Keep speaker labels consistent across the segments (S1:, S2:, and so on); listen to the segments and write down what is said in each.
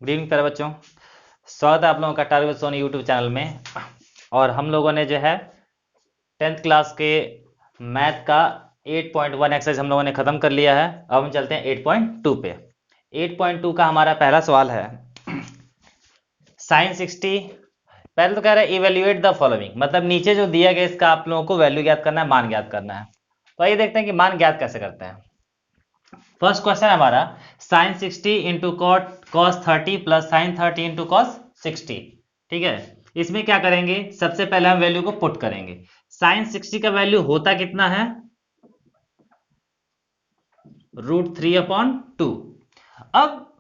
S1: Good evening प्यारे बच्चों, स्वागत है आप लोगों का टारगेट सोनी यूट्यूब चैनल में। और हम लोगों ने जो है 10th क्लास के मैथ का 8.1 एक्सरसाइज हम लोगों ने ख़त्म कर लिया है। अब हम चलते हैं 8.2 पे। 8.2 का हमारा पहला सवाल है sin 60। पहले तो कह रहा है इवेल्युएट द फॉलोइंग, मतलब नीचे जो दिया गया इसका आप लोगों को वैल्यू ज्ञात करना है, मान ज्ञात करना है। तो आइए देखते हैं कि मान ज्ञात कैसे करते हैं। फर्स्ट क्वेश्चन हमारा sin 60 into cos 30 plus sin 30 into cos 60। ठीक है, इसमें क्या करेंगे, सबसे पहले हम वैल्यू को पुट करेंगे। sin 60 का वैल्यू होता कितना है, √3/2। अब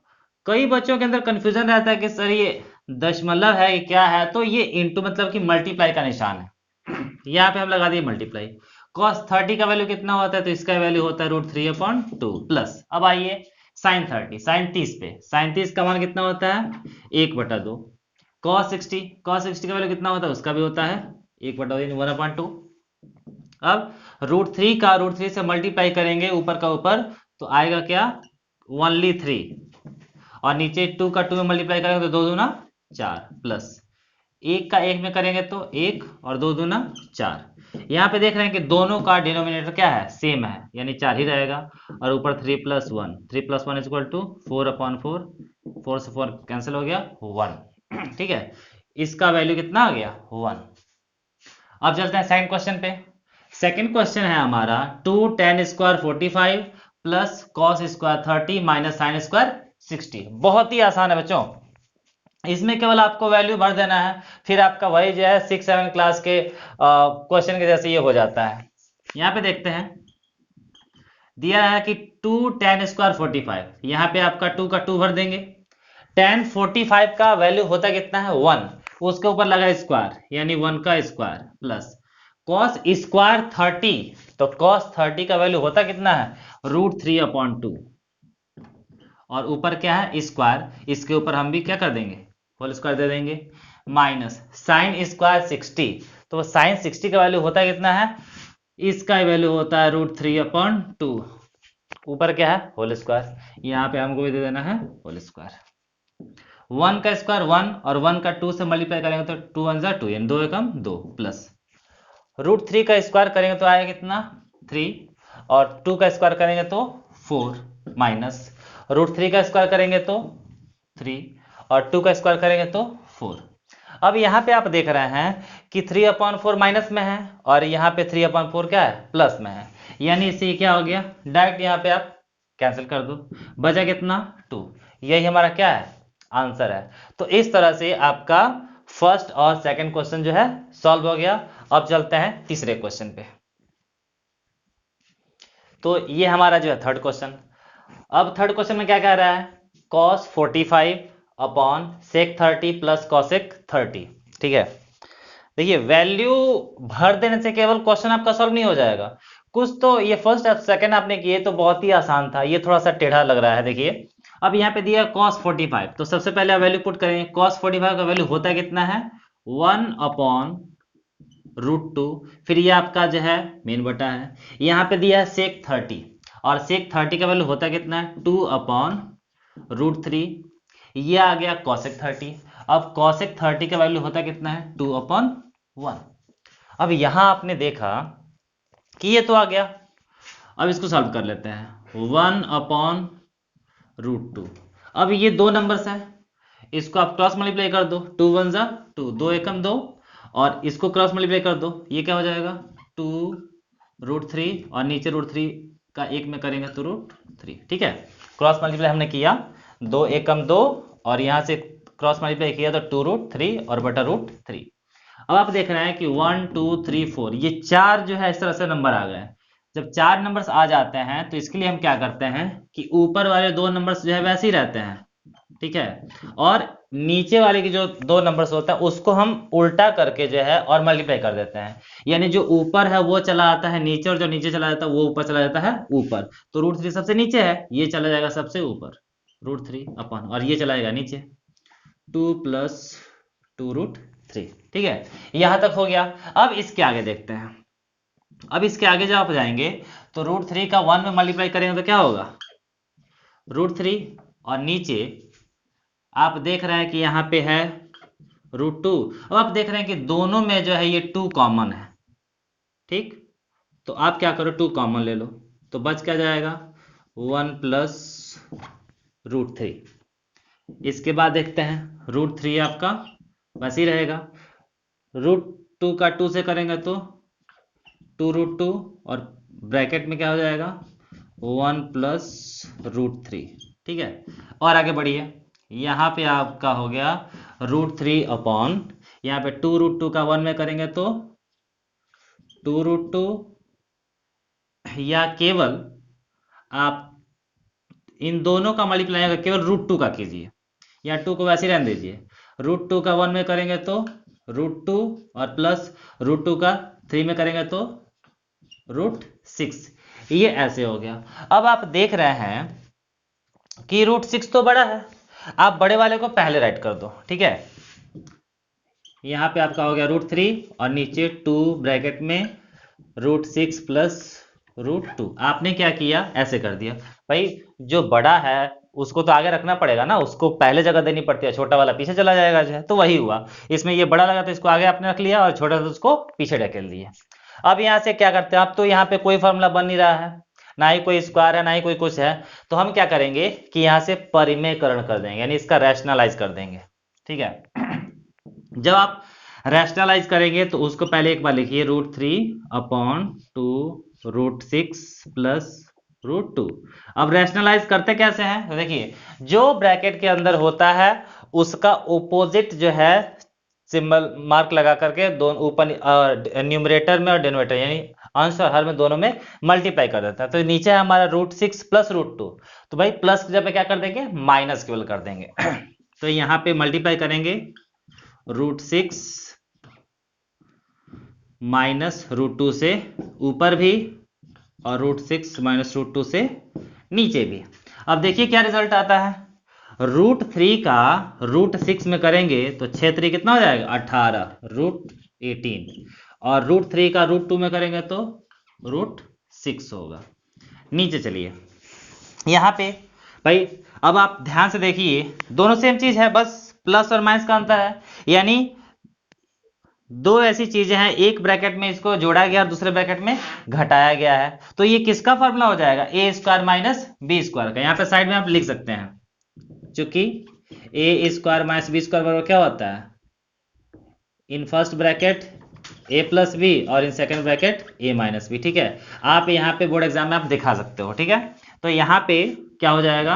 S1: कई बच्चों के अंदर कंफ्यूजन रहता है कि सर ये दशमलव है क्या है, तो ये इंटू मतलब कि मल्टीप्लाई का निशान है, यहाँ पे हम लगा दिए मल्टीप्लाई। cos 30 का वैल्यू कितना होता है, तो इसका वैल्यू होता है √3/2 प्लस। अब आइए sin 30, sin 30 पे sin 30 का मान कितना होता है 1/2। cos 60 का वैल्यू कितना होता है, उसका भी होता है 1/2 यानी 1/2। अब √3 का √3 से मल्टीप्लाई करेंगे ऊपर का ऊपर, तो आएगा क्या ओनली 3, और नीचे 2 का 2 में मल्टीप्लाई करेंगे तो 2 दूना 4 प्लस 1 का 1 में करेंगे तो 1 और 2 दूना 4। यहाँ पे देख रहे हैं कि दोनों का डिनोमिनेटर क्या है, सेम है, यानी 4 ही रहेगा। और ऊपर 3 + 1, 3 + 1 = 4/4, 4 से 4 कैंसिल हो गया 1। ठीक है, इसका वैल्यू कितना आ गया 1। अब चलते हैं सेकंड क्वेश्चन पे। सेकंड क्वेश्चन है हमारा 2 tan square 45 plus cos square 30 minus sin square 60। बहुत ही आसान है बच्चों, इसमें केवल आपको वैल्यू भर देना है, फिर आपका वही जो है 6-7 क्लास के क्वेश्चन के जैसे ये हो जाता है। यहाँ पे देखते हैं, दिया है कि 2 tan स्क्वायर 45, यहाँ पे आपका 2 का 2 भर देंगे। tan 45 का वैल्यू होता कितना है 1, उसके ऊपर लगा स्क्वायर यानी 1 का स्क्वायर प्लस cos स्क्वायर 30, तो cos 30 का वैल्यू होता कितना है √3/2, और ऊपर क्या है स्क्वायर, इसके ऊपर हम भी क्या कर देंगे होल स्क्वायर दे देंगे, माइनस sin स्क्वायर 60, तो sin 60 का वैल्यू होता कितना है, इसका वैल्यू होता है √3/2, ऊपर क्या है होल स्क्वायर, यहाँ पे हमको भी दे देना है होल स्क्वायर। 1 का स्क्वायर 1 और 1 का 2 से मल्टीप्लाई करेंगे तो 2 1 2 यानी 2 एकम 2 प्लस √3 का स्क्वायर करेंगे तो आएगा कितना 3, और 2 का स्क्वायर करेंगे तो 4 माइनस √3 का स्क्वायर करेंगे तो 3 और 2 का स्क्वायर करेंगे तो 4। अब यहाँ पे आप देख रहे हैं कि 3/4 माइनस में है और यहाँ पे 3/4 क्या है प्लस में है, यानी इससे क्या हो गया डायरेक्ट यहाँ पे आप कैंसिल कर दो, बचा कितना 2। यही हमारा क्या है आंसर है। तो इस तरह से आपका फर्स्ट और सेकंड क्वेश्चन जो है सॉल्व हो गया। अब चलते हैं तीसरे क्वेश्चन पे। तो ये हमारा जो है थर्ड क्वेश्चन। अब थर्ड क्वेश्चन में क्या कह रहा है cos 45 upon sec 30 plus cosec 30। ठीक है, देखिए वैल्यू भर देने से केवल क्वेश्चन आपका सॉल्व नहीं हो जाएगा, कुछ तो ये फर्स्ट और सेकंड आपने किए तो बहुत ही आसान था, ये थोड़ा सा टेढ़ा लग रहा है। देखिए अब यहाँ पे दिया cos 45, तो सबसे पहले वैल्यू पुट करेंगे। cos 45 का वैल्यू होता है कितना है 1/√2, फिर ये आपका जो है मेन बटा है, यहाँ पे दिया है sec 30, और sec 30 का वैल्यू होता है कितना है 2/√3, ये आ गया cosec 30। अब cosec 30 का वैल्यू होता है कितना है 2/1। अब यहां आपने देखा कि ये तो आ गया, अब इसको सॉल्व कर लेते हैं 1/√2। अब ये दो नंबर्स है, इसको आप क्रॉस मल्टीप्लाई कर दो, 2 1 2, 2 एकम 2, और इसको क्रॉस मल्टीप्लाई कर दो, ये क्या हो जाएगा 2√3, और नीचे √3 का एक में करेंगे तो √3। ठीक है, क्रॉस मल्टीप्लाई हमने किया 2 एकम 2, और यहां से क्रॉस मल्टीप्लाई किया तो 2√3 और बटा √3। अब आप देख रहे हैं कि 1 2 3 4 ये चार जो है इस तरह से नंबर आ गए। जब चार नंबर्स आ जाते हैं तो इसके लिए हम क्या करते हैं कि ऊपर वाले दो नंबर्स जो है वैसे ही रहते हैं, ठीक है, और नीचे वाले की जो दो नंबर्स होता है उसको हम उल्टा करके जो है और मल्टीप्लाई कर देते हैं, यानी जो ऊपर है वो चला आता है नीचे, और जो नीचे चला जाता है वो ऊपर चला जाता है ऊपर। तो √3 सबसे नीचे है, ये चला जाएगा सबसे ऊपर √3 अपन, और ये चला जाएगा नीचे 2 + 2√3। ठीक है, यहां तक हो गया। अब इसके आगे देखते हैं। अब इसके आगे जब आप जाएंगे तो √3 का 1 में मल्टीप्लाई करेंगे तो क्या होगा √3, और नीचे आप देख रहे हैं कि यहाँ पे है √2। अब आप देख रहे हैं कि दोनों में जो है ये 2 कॉमन है, ठीक। तो आप क्या करो, 2 कॉमन ले लो, तो बच क्या जाएगा 1 प्लस √3। इसके बाद देखते हैं √3 आपका बस ही रहेगा, √2 का 2 से करेंगे तो 2√2 और ब्रैकेट में क्या हो जाएगा 1 प्लस √3, ठीक है। और आगे बढ़िए, यहाँ पे आपका हो गया √3 अपॉन, यहाँ पे 2√2 का 1 में करेंगे तो 2√2, या केवल आप इन दोनों का मल्टीप्लाई अगर केवल √2 का कीजिए, या 2 को वैसे ही रहने दीजिए, √2 का 1 में करेंगे तो √2 और प्लस √2 का 3 में करेंगे तो √6। ये ऐसे हो गया। अब आप देख रहे हैं कि √6 तो बड़ा है, आप बड़े वाले को पहले राइट कर दो, ठीक है। यहाँ पे आपका हो गया √3 और नीचे 2 ब्रैकेट में √6 प्लस √2। आपने क्या किया, ऐसे कर दिया। भाई जो बड़ा है उसको तो आगे रखना पड़ेगा ना, उसको पहले जगह देनी पड़ती है, छोटा वाला पीछे चला जाएगा जो है, तो वही हुआ। इसमें ये बड़ा लगा तो इसको आगे आपने रख लिया और छोटा तो उसको पीछे ढकेल दिए। अब यहाँ से क्या करते हैं, अब तो यहाँ पे कोई फॉर्मूला बन नहीं रहा है, ना ही कोई स्क्वायर है ना ही कोई कुछ है, तो हम क्या करेंगे कि यहाँ से परिमेयकरण कर देंगे, यानी इसका रैशनलाइज कर देंगे, ठीक है। जब आप रैशनलाइज करेंगे तो उसको पहले एक बार लिखिए √3 अपॉन 2 √6 प्लस √2। अब रैशनलाइज करते कैसे हैं, तो देखिए जो ब्रैकेट के अंदर होता है उसका ओपोजिट जो है सिंबल मार्क लगा करके दोनों ऊपर न्यूमरेटर में और डिनोमिनेटर यानी अंश और हर में दोनों में मल्टीप्लाई कर देता है। तो नीचे है हमारा √6 प्लस √2, तो भाई प्लस की जगह पे क्या कर देंगे, माइनस केवल कर देंगे। तो यहाँ पे मल्टीप्लाई करेंगे √6 माइनस √2 से ऊपर भी और √6 माइनस √2 से नीचे भी। अब देखिए क्या रिजल्ट आता है, √3 का √6 में करेंगे तो 6×3 कितना हो जाएगा 18 √18, और √3 का √2 में करेंगे तो √6 होगा। नीचे चलिए, यहाँ पे भाई अब आप ध्यान से देखिए दोनों सेम चीज है, बस प्लस और माइनस का अंतर है, यानी दो ऐसी चीजें हैं, एक ब्रैकेट में इसको जोड़ा गया और दूसरे ब्रैकेट में घटाया गया है। तो ये किसका फॉर्मूला हो जाएगा, a² माइनस b² का। यहाँ पे साइड में आप लिख सकते हैं, चूंकि a² माइनस b² बराबर क्या होता है, in first bracket a plus B और in second bracket a minus B, ठीक है। आप यहाँ पे बोर्ड एग्जाम में आप दिखा सकते हो, ठीक है। तो यहाँ पे क्या हो जाएगा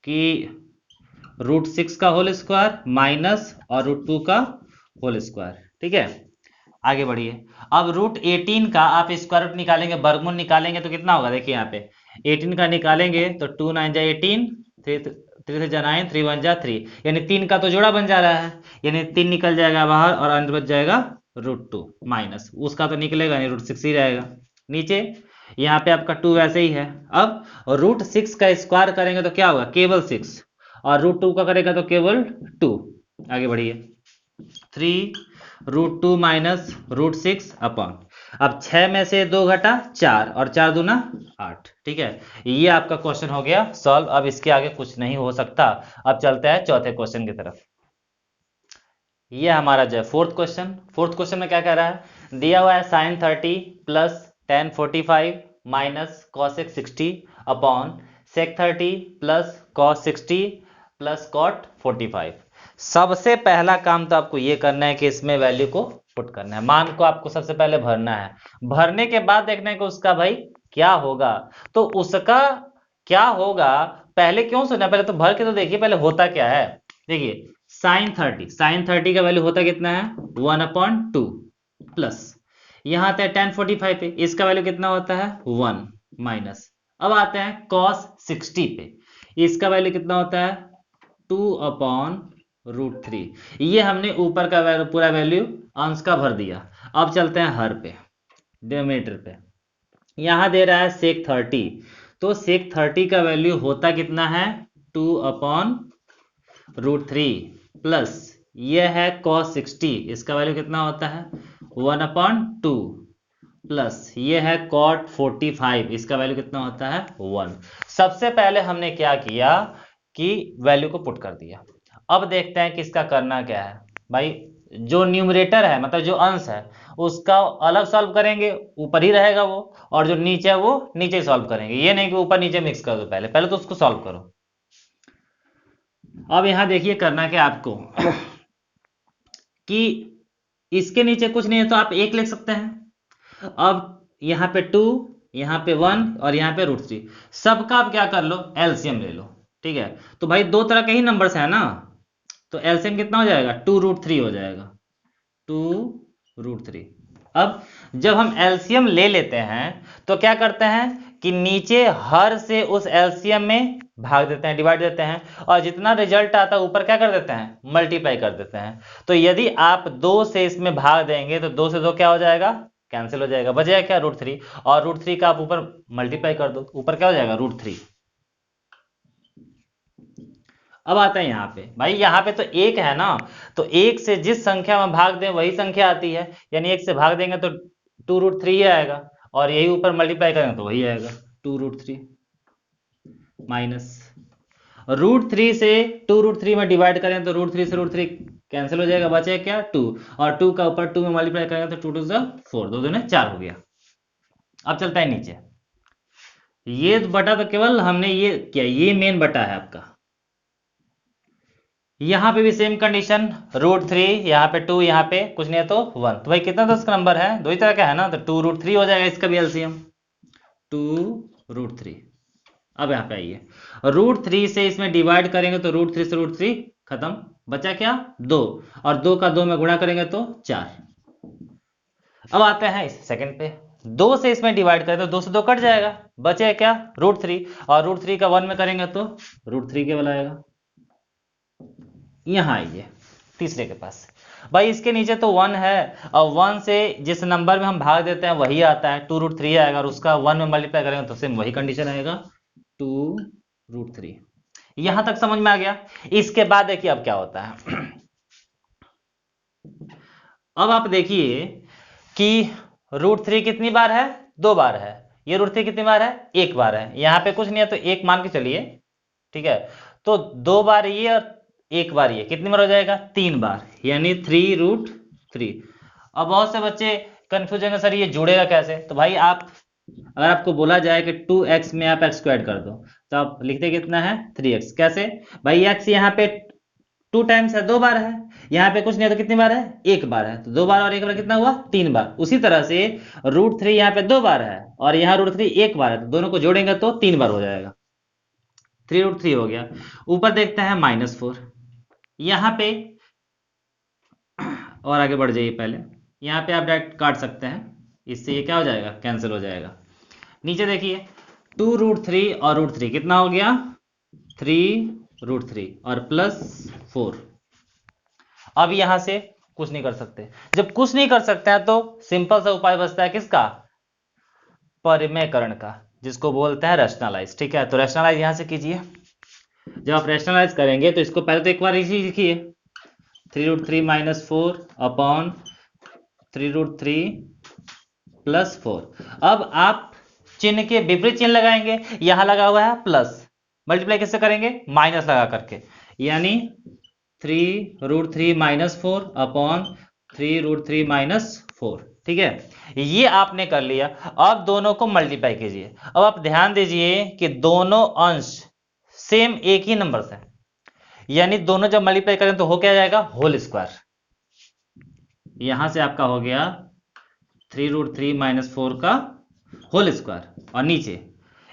S1: कि √6 का होल स्क्वायर माइनस और √2 का होल स्क्वायर, ठीक है। आगे बढ़िए, अब √18 का आप स्क्वायर रूट निकालेंगे, वर्गमूल निकालेंगे तो कितना होगा, देखिए यहाँ पे 18 का निकालेंगे तो 2 9 जा 18, 3 जा 9, 3 1 जा 3, यानी 3 का तो जोड़ा बन जा रहा है, यानी 3 निकल जाएगा बाहर और अंदर बच जाएगा √2 माइनस उसका तो निकलेगा नहीं, √6 ही रहेगा। नीचे यहाँ पे आपका 2 वैसे ही है। अब √6 का स्क्वायर करेंगे तो क्या होगा, केवल 6, और √2 का करेगा तो केवल 2। आगे बढ़िए, 3 √2 माइनस √6 अपॉन, अब 6 में से 2 घटा 4 और 4 दूना 8, ठीक है। ये आपका क्वेश्चन हो गया सॉल्व। अब इसके आगे कुछ नहीं हो सकता। अब चलते हैं चौथे क्वेश्चन की तरफ। ये हमारा जो है फोर्थ क्वेश्चन में क्या कह रहा है, दिया हुआ है sin 30 plus tan 45 minus cosec 60 upon sec 30 plus cos 60 plus cot 45। सबसे पहला काम तो आपको ये करना है कि इसमें वैल्यू को पुट करना है, मान को आपको सबसे पहले भरना है। भरने के बाद देखना है कि उसका भाई क्या होगा, तो उसका क्या होगा पहले क्यों सोचना, पहले तो भर के तो देखिए पहले होता क्या है। देखिए sin 30 का वैल्यू होता कितना है 1/2 प्लस यहाँ आता है tan 45 पे, इसका वैल्यू कितना होता है 1 माइनस, अब आते हैं cos 60 पे, इसका वैल्यू कितना होता है 2/√3। ये हमने ऊपर का वैल्यू पूरा वैल्यू अंश का भर दिया। अब चलते हैं हर पे, डिनोमिनेटर पे, यहां दे रहा है sec 30, तो sec 30 का वैल्यू होता कितना है 2/√3 प्लस ये है cos 60, इसका वैल्यू कितना होता है 1/2 प्लस ये है cot 45, इसका वैल्यू कितना होता है 1। सबसे पहले हमने क्या किया की वैल्यू को पुट कर दिया। अब देखते हैं कि इसका करना क्या है भाई। जो न्यूमरेटर है मतलब जो अंश है उसका अलग सॉल्व करेंगे, ऊपर ही रहेगा वो, और जो नीचे है वो नीचे सॉल्व करेंगे। ये नहीं कि ऊपर नीचे मिक्स कर दो, पहले पहले तो उसको सॉल्व करो। अब यहां देखिए करना क्या आपको कि इसके नीचे कुछ नहीं है तो आप 1 लिख सकते हैं। अब यहाँ पे 2, यहाँ पे 1 और यहाँ पे √3, सबका आप क्या कर लो, एलसीएम ले लो। ठीक है, तो भाई दो तरह के ही नंबर्स है ना, तो एलसीएम कितना हो जाएगा, 2√3 हो जाएगा, 2√3। अब जब हम एलसीएम ले लेते हैं तो क्या करते हैं कि नीचे हर से उस एलसीएम में भाग देते हैं, डिवाइड देते हैं, और जितना रिजल्ट आता है ऊपर क्या कर देते हैं, मल्टीप्लाई कर देते हैं। तो यदि आप 2 से इसमें भाग देंगे तो 2 से 2 क्या हो जाएगा, कैंसिल हो जाएगा, बचेगा क्या, √3, और √3 का आप ऊपर मल्टीप्लाई कर दो, ऊपर क्या हो जाएगा, √3। अब आता है यहाँ पे, भाई यहाँ पे तो 1 है ना, तो 1 से जिस संख्या में भाग दें वही संख्या आती है, यानी 1 से भाग देंगे तो 2√3 ही आएगा, और यही ऊपर मल्टीप्लाई करेंगे तो वही आएगा 2√3 माइनस √3 से 2√3 में डिवाइड करें तो √3 से √3 कैंसिल हो जाएगा, बचेगा क्या, 2, और 2 का ऊपर 2 में मल्टीप्लाई करेंगे तो 2 2 4, 2 2 4 हो गया। अब चलता है नीचे, ये बटा तो केवल हमने ये किया, ये मेन बटा है आपका। यहां पे भी सेम कंडीशन, √3, यहाँ पे 2, यहाँ पे कुछ नहीं है तो 1, तो भाई कितना तो इसका नंबर है, दो ही तरह का है ना, तो 2√3 हो जाएगा इसका भी एलसीएम, 2√3। अब यहाँ पे आइए, √3 से इसमें डिवाइड करेंगे तो √3 से √3 खत्म, बचा क्या, 2, और 2 का 2 में गुणा करेंगे तो 4। अब आते हैं इस सेकंड पे, 2 से इसमें डिवाइड करें तो 2 से 2 कट जाएगा, बचे क्या, √3, और √3 का 1 में करेंगे तो √3 केवल आएगा। यहां आइए तीसरे के पास, भाई इसके नीचे तो 1 है, और 1 से जिस नंबर में हम भाग देते हैं वही आता है, 2√3 आएगा, और उसका 1 में मल्टीप्लाई करेंगे तो सेम वही कंडीशन आएगा, 2√3। यहां तक समझ में आ गया। इसके बाद देखिए अब क्या होता है। अब आप देखिए कि √3 कितनी बार है, 2 बार है, ये √3 कितनी बार है, 1 बार है, यहां पे कुछ नहीं है तो 1 मान के चलिए, ठीक है, तो 2 बार ये और 1 बार ये, कितनी बार हो जाएगा, 3 बार, यानी 3√3। अब बहुत से बच्चे कंफ्यूज होंगे, सर ये जुड़ेगा कैसे, तो भाई आप अगर आपको बोला जाए कि 2x में आप x स्क्वायर कर दो तो आप लिखते कितना है, 3x। कैसे भाई, x यहाँ पे 2 टाइम्स है, 2 बार है, यहाँ पे कुछ नहीं है तो कितनी बार है, 1 बार है, तो 2 बार और 1 बार कितना हुआ, 3 बार। उसी तरह से √3 यहाँ पे 2 बार है और यहाँ √3 1 बार है, तो दोनों को जोड़ेंगे तो 3 बार हो जाएगा, 3√3 हो गया। ऊपर देखते हैं -4, यहाँ पे और आगे बढ़ जाइए, पहले यहाँ पे आप डायरेक्ट काट सकते हैं, इससे ये क्या हो जाएगा, कैंसिल हो जाएगा। नीचे देखिए 2√3 और √3 कितना हो गया, 3√3 और +4। अब यहां से कुछ नहीं कर सकते, जब कुछ नहीं कर सकते हैं तो सिंपल सा उपाय बचता है किसका, परिमेयकरण का, जिसको बोलते हैं रैशनलाइज। ठीक है, तो रैशनलाइज यहां से कीजिए। जब आप रैशनलाइज करेंगे तो इसको पहले तो एक बार इसी लिखिए, 3√3 - 4 अपॉन 3√3 +4। अब आप चिन्ह के विपरीत चिन्ह लगाएंगे, यहां लगा हुआ है प्लस, मल्टीप्लाई किससे करेंगे, माइनस लगा करके, यानी 3√3 - 4 अपॉन 3√3 - 4। ठीक है, ये आपने कर लिया। अब दोनों को मल्टीप्लाई कीजिए। अब आप ध्यान दीजिए कि दोनों अंश सेम एक ही नंबर से, यानी दोनों जब मल्टीप्लाई करें तो हो क्या जाएगा, होल स्क्वायर। यहां से आपका हो गया 3√3 - 4 का होल स्क्वायर, और नीचे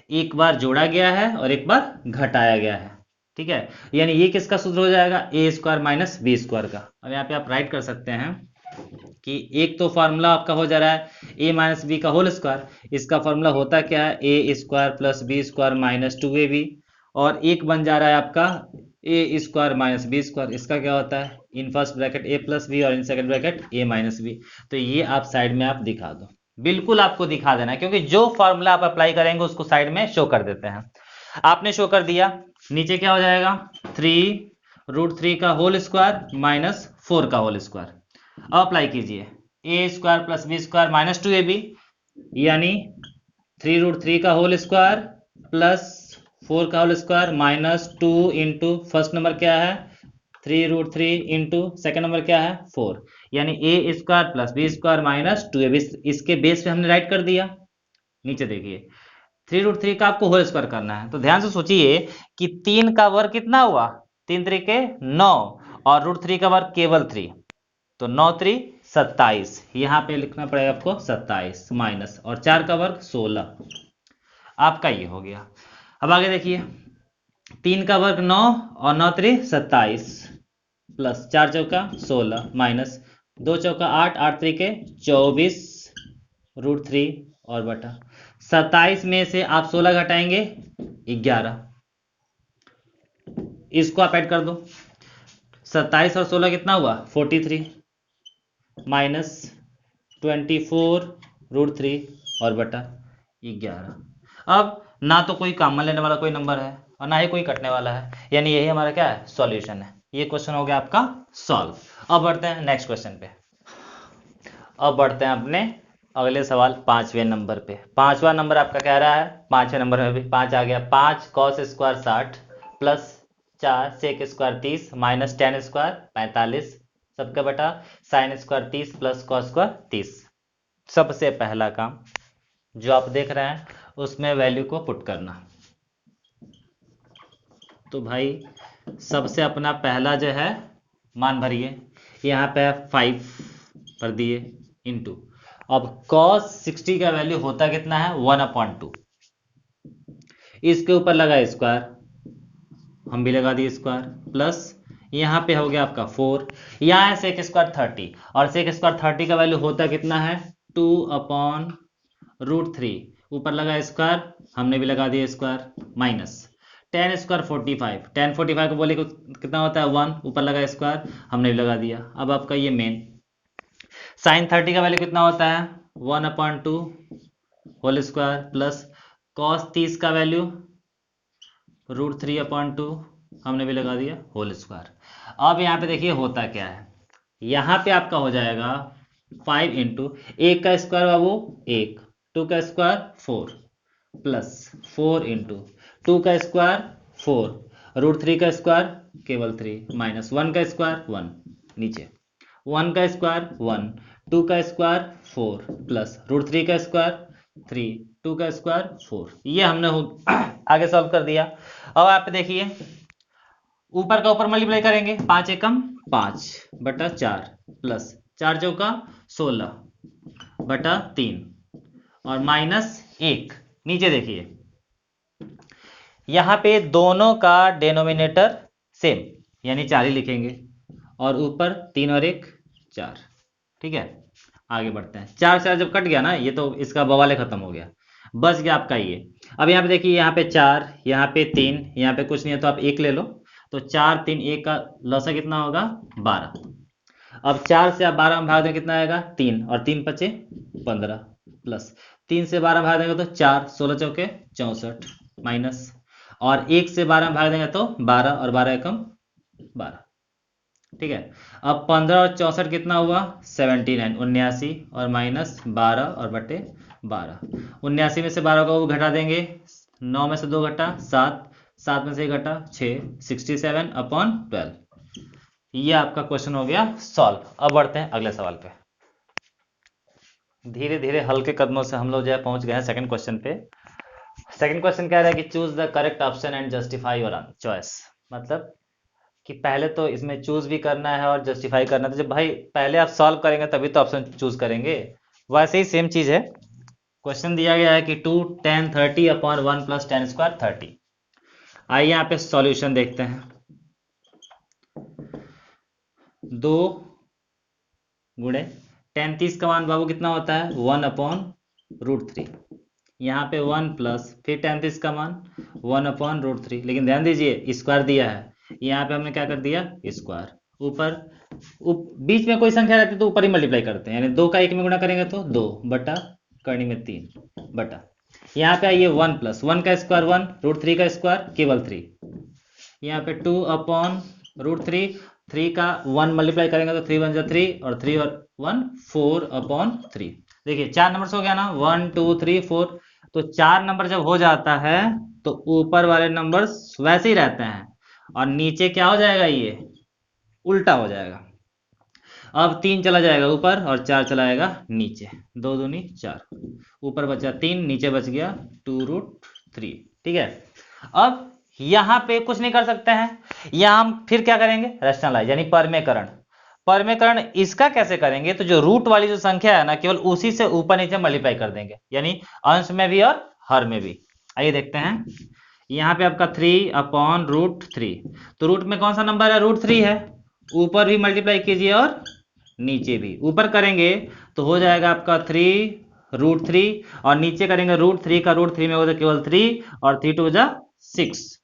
S1: एक बार जोड़ा गया है और एक बार घटाया गया है। ठीक है, यानी ये किसका सूत्र हो जाएगा, a² - b² का। अब यहाँ पे आप राइट कर सकते हैं कि एक तो फॉर्मूला आपका हो जा रहा है a - b का होल स्क्वायर, इसका फॉर्मूला होता क्या है, a² + b² - 2ab, और एक बन जा रहा है आपका a² - b², इसका क्या होता है, in first bracket a + b और in second bracket a - b। तो ये आप साइड में आप दिखा दो, बिल्कुल आपको दिखा देना है, क्योंकि जो फॉर्मूला आप अप्लाई करेंगे उसको साइड में शो कर देते हैं। आपने शो कर दिया, नीचे क्या हो जाएगा, 3√3 का होल स्क्वायर - 4 का होल स्क्वायर। अब अप्लाई कीजिए, a² + b² - 2ab, यानी 3√3 का होल स्क्वायर 4 का whole square minus 2 into first number क्या है 3√3 इंटू सेकेंड नंबर क्या है 4, यानी A square plus B square minus 2 इसके बेस पे हमने राइट कर दिया। नीचे देखिए 3√3 का आपको होल स्क्वायर करना है, तो ध्यान से सोचिए कि 3 का वर्ग कितना हुआ 3 3 9 और √3 का वर्ग केवल 3, तो 9 3 27, यहाँ पे लिखना पड़ेगा आपको 27 माइनस और 4 का वर्ग 16, आपका ये हो गया। अब आगे देखिए 3 का वर्ग 9 और 9 3 27 प्लस 4 चौका 16 माइनस 2 चौका 8 8 3 24 √3 और बटा 27 में से आप 16 घटाएंगे 11, इसको आप ऐड कर दो 27 और 16 कितना हुआ 43 माइनस 24 √3 और बटा 11। अब ना तो कोई कॉमन लेने वाला कोई नंबर है और ना ही कोई कटने वाला है, यानी यही हमारा क्या है सॉल्यूशन है। ये क्वेश्चन हो गया आपका सॉल्व। अब बढ़ते हैं नेक्स्ट क्वेश्चन पे। अब बढ़ते हैं अपने अगले सवाल 5वें नंबर पे। 5वां नंबर आपका कह रहा है 5वें नंबर में भी 5 आ गया, 5 cos square 60 plus 4 sec square 30 minus tan square 45 सबका बटा sine square 30 plus cos square 30। सबसे पहला काम जो आप देख रहे हैं उसमें वैल्यू को पुट करना। तो भाई सबसे अपना पहला जो है मान भरिए, यहाँ पे 5 भर दिए इंटू, अब cos 60 का वैल्यू होता कितना है 1/2, इसके ऊपर लगा स्क्वायर, हम भी लगा दिए स्क्वायर, प्लस यहाँ पे हो गया आपका 4, यहाँ है सेक स्क्वायर 30 और सेक स्क्वायर 30 का वैल्यू होता कितना है 2/√3, ऊपर लगा स्क्वायर, हमने भी लगा दिया square, minus tan square 45, tan 45 को बोले कितना होता है 1, ऊपर लगा स्क्वायर, हमने भी लगा दिया। अब आपका ये मेन साइन 30 का वैल्यू कितना होता है 1/2 होल स्क्वायर प्लस कॉस 30 का वैल्यू √3/2, हमने भी लगा दिया होल स्क्वायर। अब यहाँ पे देखिए होता क्या है, यहाँ पे आपका हो जाएगा 5 इंटू 1 का स्क्वायर बाबू 1, 2 का स्क्वायर 4 प्लस 4 इंटू 2 का स्क्वायर 4, √3 का स्क्वायर केवल 3 माइनस 1 का स्क्वायर 1, नीचे 1 का स्क्वायर 1, 2 का स्क्वायर 4 प्लस √3 का स्क्वायर 3, 2 का स्क्वायर 4, ये हमने आगे सॉल्व कर दिया। अब आप देखिए ऊपर का ऊपर मल्टीप्लाई करेंगे, 5 एकम 5 बटा 4 प्लस 4 चौका 16 बटा 3 और माइनस 1, नीचे देखिए यहाँ पे दोनों का डिनोमिनेटर सेम यानी 4 ही लिखेंगे और ऊपर 3 और 1 4, ठीक है। आगे बढ़ते हैं, 4 4 जब कट गया ना ये तो इसका बवाले खत्म हो गया, बच गया आपका ये। अब यहाँ पे देखिए यहाँ पे 4, यहाँ पे 3, यहाँ पे कुछ नहीं है तो आप 1 ले लो, तो 4 3 1 का लौसा कितना होगा 12। अब 4 से आप 12 में भाग देंगे कितना आएगा 3 और 3 बचे 15 प्लस 3 से 12 भाग देंगे तो 4, 16 चौके 64 माइनस और 1 से 12 में भाग देंगे तो 12 और 12 एकम 12, ठीक है। अब 15 और 64 कितना हुआ 79, 79 और माइनस 12 और बटे 12, 79 में से 12 को घटा देंगे, 9 में से 2 घटा 7, 7 में से 1 घटा 6, 67/12। ये आपका क्वेश्चन हो गया सॉल्व। अब बढ़ते हैं अगले सवाल पे। धीरे धीरे हल्के कदमों से हम लोग जो है पहुंच गए हैं सेकंड क्वेश्चन पे। सेकंड क्वेश्चन कह रहा है कि choose the correct option and justify your choice, मतलब कि पहले तो इसमें चूज भी करना है और जस्टिफाई करना है। तो जब भाई पहले आप सॉल्व करेंगे तभी तो ऑप्शन चूज करेंगे, वैसे ही सेम चीज है। क्वेश्चन दिया गया है कि 2 tan 30/1 प्लस tan स्क्वायर 30। आइए यहाँ पे सॉल्यूशन देखते हैं। 2 गुणे tan 30 का मान बाबू कितना होता है 1/√3, यहाँ पे 1 प्लस फिर tan 30 का मान 1/√3, लेकिन ध्यान दीजिए स्क्वायर दिया है, यहाँ पे हमने क्या कर दिया स्क्वायर, ऊपर बीच में कोई संख्या रहती है तो ऊपर ही मल्टीप्लाई करते हैं, यानी 2 का 1 में गुणा करेंगे तो 2 बटा करनी में 3 बटा, यहाँ पे आइए 1 प्लस 1 का स्क्वायर 1, √3 का स्क्वायर केवल 3, यहाँ पे 2/√3, 3 का 1 मल्टीप्लाई करेंगे तो 3 1 जा 3 और 3 और 1 4/3। देखिए 4 नंबर हो गया ना 1 2 3 4, तो 4 नंबर जब हो जाता है तो ऊपर वाले नंबर्स वैसे ही रहते हैं और नीचे क्या हो जाएगा, ये उल्टा हो जाएगा। अब 3 चला जाएगा ऊपर और 4 चला जाएगा नीचे, 2 दूनी 4, ऊपर बचा 3, नीचे बच गया 2√3। ठीक है, अब यहाँ पे कुछ नहीं कर सकते हैं, यहाँ हम फिर क्या करेंगे, रैशनलाइज यानी परमेकरण। परमेकरण इसका कैसे करेंगे, तो जो रूट वाली जो संख्या है ना, केवल उसी से ऊपर नीचे मल्टीप्लाई कर देंगे, यानी अंश में भी और हर में भी। आइए देखते हैं, यहाँ पे आपका 3/√3, तो रूट में कौन सा नंबर है, √3 है, ऊपर भी मल्टीप्लाई कीजिए और नीचे भी। ऊपर करेंगे तो हो जाएगा आपका 3√3 और नीचे करेंगे √3 का √3 में होगा केवल 3 और 3 2 जा 6।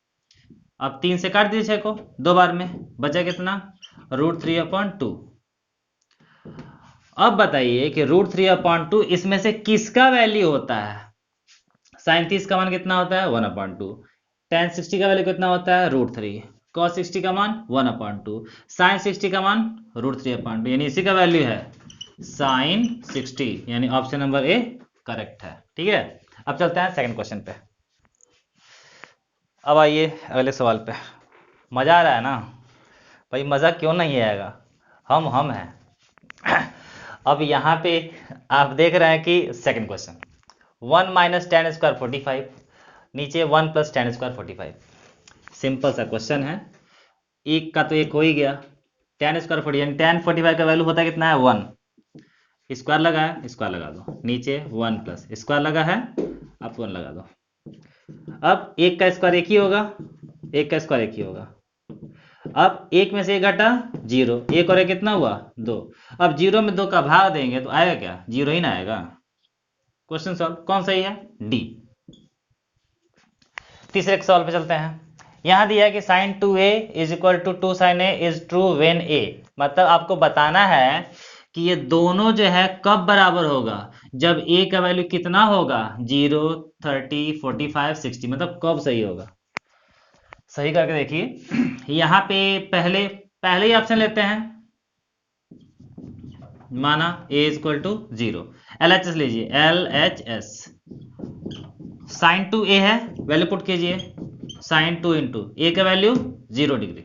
S1: अब 3 से काट दीजिए को 2 बार में, बचा कितना, √3/2। अब बताइए कि √3/2 इसमें से किसका वैल्यू होता है। sin 30 का मान कितना होता है, 1/2। tan 60 का वैल्यू कितना होता है, √3। cos 60 का मान 1/2। sin 60 का मान √3/2, यानी इसी का वैल्यू है sin 60, यानी ऑप्शन नंबर ए करेक्ट है। ठीक है, अब चलते हैं सेकंड क्वेश्चन पे। अब आइए अगले सवाल पे। मजा आ रहा है ना भाई, मजा क्यों नहीं आएगा, हम हैं। अब यहाँ पे आप देख रहे हैं कि सेकंड क्वेश्चन 1 - tan² 45, नीचे 1 + tan² 45। सिंपल सा क्वेश्चन है, एक का तो एक हो ही गया, tan² 40 यानी tan 45 का वैल्यू होता है कितना है, 1। स्क्वायर लगा है, स्क्वायर लगा दो, नीचे 1 प्लस स्क्वायर लगा है, आप 1 लगा दो। अब एक का स्क्वायर एक ही होगा, एक का स्क्वायर एक ही होगा। अब एक में से एक घटा 0, एक और एक कितना हुआ, 2। अब 0 में 2 का भाग देंगे तो आएगा क्या, 0 ही ना आएगा। क्वेश्चन सॉल्व, कौन सही है, डी। तीसरे सवाल पे चलते हैं। यहां दिया है कि sin 2a = 2 sin a is true when a, मतलब आपको बताना है कि ये दोनों जो है कब बराबर होगा, जब a का वैल्यू कितना होगा, 0 30 45 60, मतलब कब सही होगा। सही करके देखिए, यहाँ पे पहले ही ऑप्शन लेते हैं, माना a = 0, LHS लीजिए, LHS sin 2a है, वैल्यू पुट कीजिए, sin 2 × a का वैल्यू 0 डिग्री।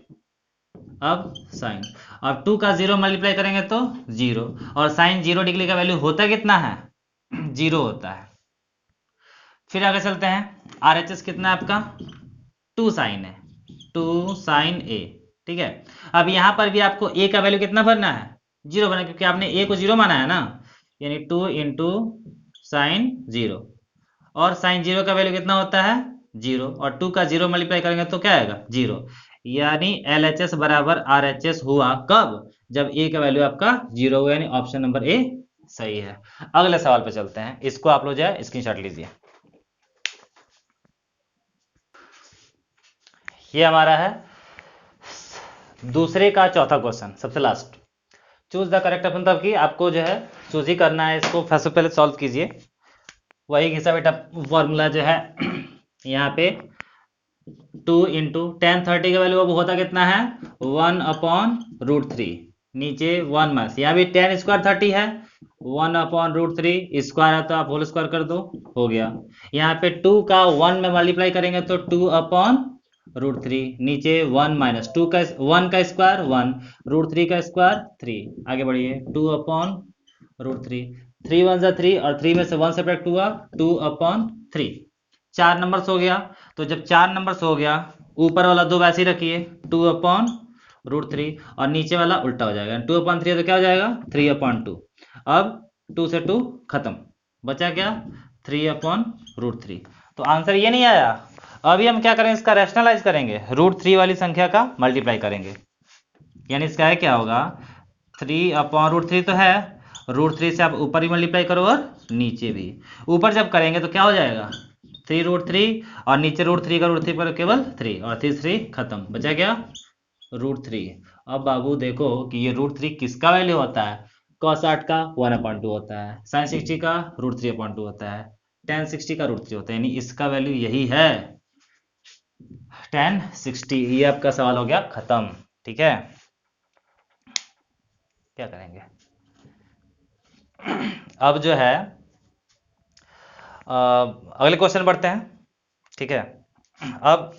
S1: अब साइन, अब 2 का 0 मल्टीप्लाई करेंगे तो 0, और साइन 0 डिग्री का वैल्यू होता कितना है, 0 होता है। फिर आगे चलते हैं, RHS कितना है आपका, 2 साइन है, 2 साइन a। ठीक है, अब यहां पर भी आपको a का वैल्यू कितना भरना है, 0 भरना, क्योंकि आपने a को 0 माना है ना, यानी 2 × साइन 0, और साइन 0 का वैल्यू कितना होता है, 0, और 2 का 0 मल्टीप्लाई करेंगे तो क्या आएगा, 0, यानी LHS बराबर RHS हुआ कब, जब a का वैल्यू आपका 0 हुआ, यानी ऑप्शन नंबर ए सही है। अगले सवाल पे चलते हैं, इसको आप लोग जो है स्क्रीनशॉट लीजिए। ये हमारा है दूसरे का चौथा क्वेश्चन, सबसे last. Choose the correct option, मतलब कि आपको जो है चूज ही करना है, इसको सबसे पहले सॉल्व कीजिए। वही घिसा बेटा फॉर्मूला जो है यहाँ पे 2 × tan 30 का वैल्यू अब होता कितना है, 1/√3, नीचे 1 माइनस, यहाँ भी tan² 30 है, 1/√3 स्क्वायर है तो आप होल स्क्वायर कर दो, हो गया। यहाँ पे 2 का 1 में मल्टीप्लाई करेंगे तो 2/√3, नीचे 1 माइनस 2 का 1 का स्क्वायर 1, √3 का स्क्वायर 3। आगे बढ़िए, 2/√3, 3 1 जा 3 और 3 में से 1 सेपरेट हुआ, 2/3। 4 नंबर्स हो गया, तो जब 4 नंबर्स हो गया, ऊपर वाला 2 वैसे ही रखिए, 2/√3, और नीचे वाला उल्टा हो जाएगा, 2/3 तो क्या हो जाएगा, 3/2। अब 2 से 2 खत्म, बचा क्या, 3/√3। तो आंसर ये नहीं आया। अभी हम क्या करेंगे, इसका रैशनलाइज करेंगे, √3 वाली संख्या का मल्टीप्लाई करेंगे, यानी इसका क्या होगा, 3/√3 तो है, √3 से आप ऊपर ही मल्टीप्लाई करो और नीचे भी। ऊपर जब करेंगे तो क्या हो जाएगा, 3√3, और नीचे √3 का √3 पर केवल 3, और 3 खत्म, बचा क्या, √3। अब बाबू देखो कि ये √3 किसका वैल्यू होता है, cos 60 का 1/2 होता है, sin 60 का √3/2 होता है, tan 60 का √3 होता है, यानी इसका वैल्यू यही है, tan 60। ये आपका सवाल हो गया खत्म। ठीक है, क्या करेंगे अब जो है अगले क्वेश्चन बढ़ते हैं। ठीक है, अब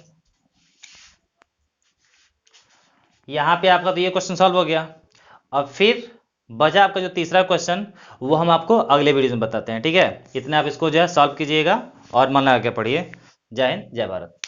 S1: यहाँ पे आपका तो ये क्वेश्चन सॉल्व हो गया। अब फिर बचा आपका जो तीसरा क्वेश्चन, वो हम आपको अगले वीडियो में बताते हैं, ठीक है। इतना आप इसको जो है सॉल्व कीजिएगा और मन लगा के पढ़िए। जय हिंद, जय भारत।